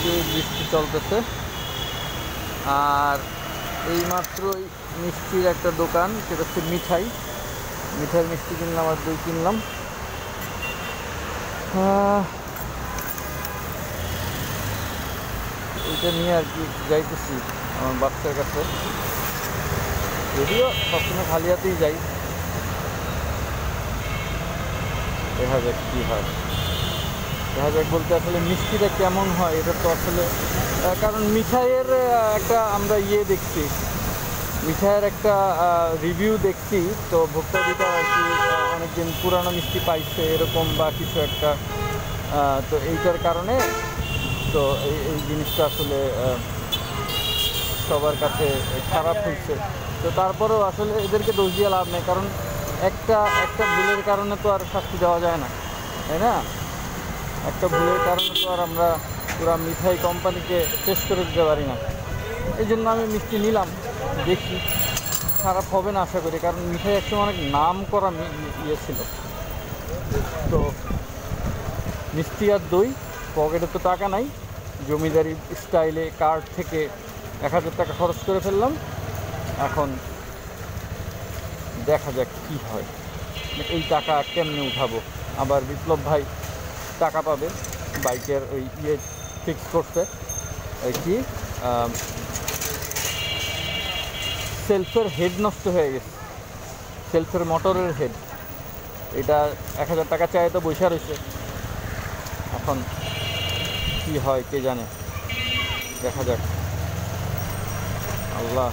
প্রচুর বৃষ্টি চলতেছে। আর এইমাত্রই মিষ্টির একটা দোকান, সেটা হচ্ছে মিঠাইয়ের মিষ্টি কিনলাম আর দই কিনলাম। এইটা নিয়ে আর কি যাইতেছি আমার বাচ্চার কাছে, যদিও সবসময় খালি হাতেই যাই, দেখা যাক কী হয়। দেখা যাক বলতে আসলে মিষ্টিটা কেমন হয় এটা তো আসলে, কারণ মিঠাইয়ের একটা আমরা দেখছি, মিঠাইয়ের একটা রিভিউ দেখছি, তো ভোক্তাদিটা আর কি অনেকদিন পুরানো মিষ্টি পাইছে এরকম বা কিছু একটা, তো এইটার কারণে তো এই জিনিসটা আসলে সবার কাছে খারাপ হয়েছে। তো তারপরেও আসলে এদেরকে দোষ দিয়ে লাভ নেই, কারণ একটা ভুলের কারণে তো আর শাস্তি দেওয়া যায় না, তাই না? একটা ভুলের কারণে তো আর আমরা পুরো মিঠাই কোম্পানিকে শেষ করে দিতে পারি না। এই জন্য আমি মিষ্টি নিলাম, দেখি খারাপ হবে না আশা করি, কারণ মিঠাই একসময় অনেক নাম করা ছিল। তো মিষ্টি আর দই, পকেটে তো টাকা নাই, জমিদারি স্টাইলে কার্ড থেকে 1000 টাকা খরচ করে ফেললাম। এখন দেখা যাক কী হয়, এই টাকা কেমনে উঠাবো। আবার বিপ্লব ভাই টাকা পাবে, বাইকের ওই ফিক্স করছে, ওই কি সেলফের হেড নষ্ট হয়ে গেছে, সেলফের মোটরের হেড, এটা 1000 টাকা চায়, তো বৈশা রয়েছে। এখন কি হয় কে জানে, দেখা যাক। আল্লাহ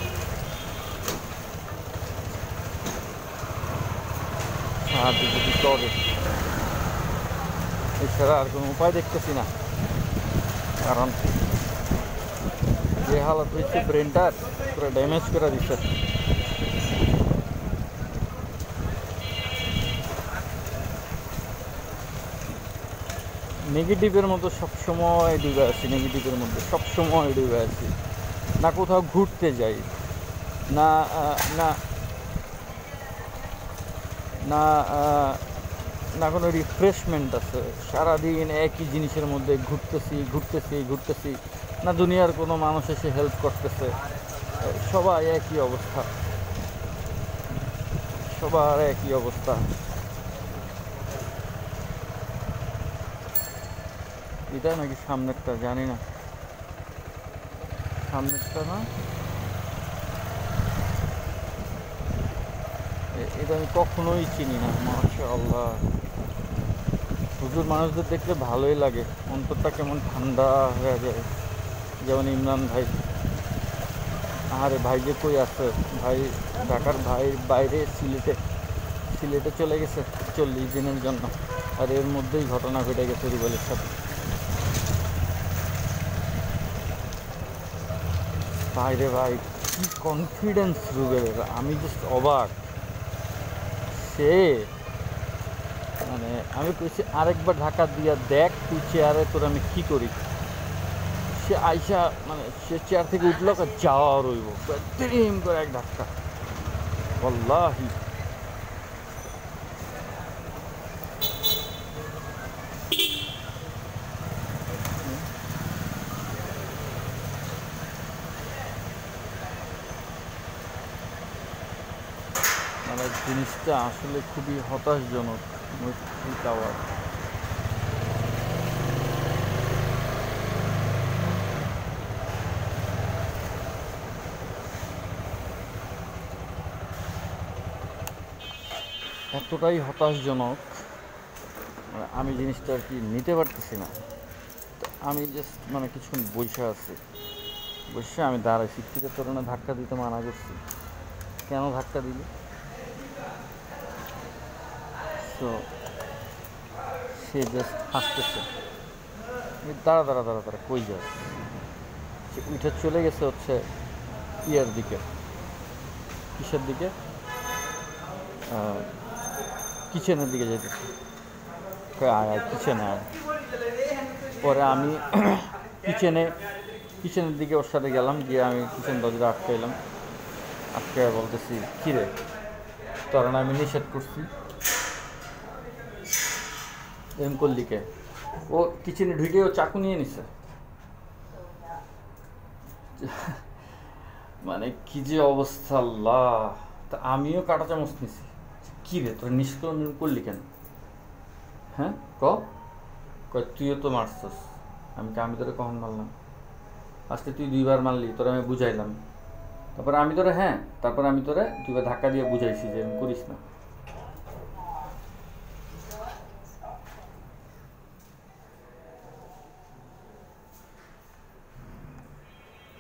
সাহায্য যদি করে, এছাড়া আর কোনো উপায় দেখতেছি না, কারণ যে হালত হয়েছে ব্রেনটার পুরো ড্যামেজ করে দিচ্ছে। নেগেটিভের মতো সবসময় ডুবে আছি, নেগেটিভের মধ্যে সবসময় ডুবে আছি। না কোথাও ঘুরতে যাই, না না না না কোনো রিফ্রেশমেন্ট আছে, সারাদিন একই জিনিসের মধ্যে ঘুরতেছি। না দুনিয়ার কোনো মানুষ এসে হেল্প করতেছে, সবাই একই অবস্থা, সবার একই অবস্থা। এটা নাকি সামনেরটা জানি না, সামনেরটা না, এটা আমি কখনোই চিনি না। মাশাআল্লাহ, হুজুর মানুষদের দেখলে ভালোই লাগে, অন্তরটা কেমন ঠান্ডা হয়ে যায়। যেমন ইমরান ভাই, আরে ভাই যে কই আছে, ভাই ঢাকার বাইরে সিলেটে চলে গেছে 40 দিনের জন্য, আর এর মধ্যেই ঘটনা ঘটে গেছে রুবেলের সাথে। ভাইরে ভাই, কি কনফিডেন্স রুবেলের, আমি জাস্ট অবাক। সে মানে আমি কইছি আরেকবার ঢাকা দিয়া দেখ তুই চেয়ারে, তোর আমি কী করি। সে আইসা মানে সে চেয়ার থেকে উঠলো, যাওয়া রইব তিরিম করে এক ধাক্কা, ওয়াল্লাহি। মানে জিনিসটা আসলে খুবই হতাশজনক। মৈত্রী টাওয়ার, এতটাই হতাশজনক, আমি জিনিসটা আর কি নিতে পারতেছি না। তো আমি জাস্ট মানে কিছুক্ষণ বসে আমি দাঁড়াইছি, ফিরে তোর না ধাক্কা দিতে মানা করছি, কেন ধাক্কা দিলি? তো সে জাস্ট হাসতেছে, দাঁড়া কই যাস। সে উঠে চলে গেছে হচ্ছে ইয়ার দিকে, কিসের দিকে, কিচেনের দিকে যেতেছে, আয় কিচেনে আয়। পরে আমি কিচেনের দিকে ওর সাথে গেলাম, গিয়ে আমি কিচেন দরজা আটকে বলতেছি, কিরে তোর না আমি নিষেধ করছি, এরকম করলি কে? ও কিচেনে ঢুকে ও চাকু নিয়ে নিছে, মানে কি যে অবস্থা আল্লাহ। তা আমিও কাটা চামচ নিছি। কি রে তোর নিষ্কর্ম করলি কেন? হ্যাঁ কয় তুইও তো মারছস। আমি তোরে কখন মারলাম? আজকে তুই 2বার মারলি, তোরা আমি বুঝাইলাম। তারপর আমি তোরে 2বার ধাক্কা দিয়ে বুঝাইছি যে আমি করিস না।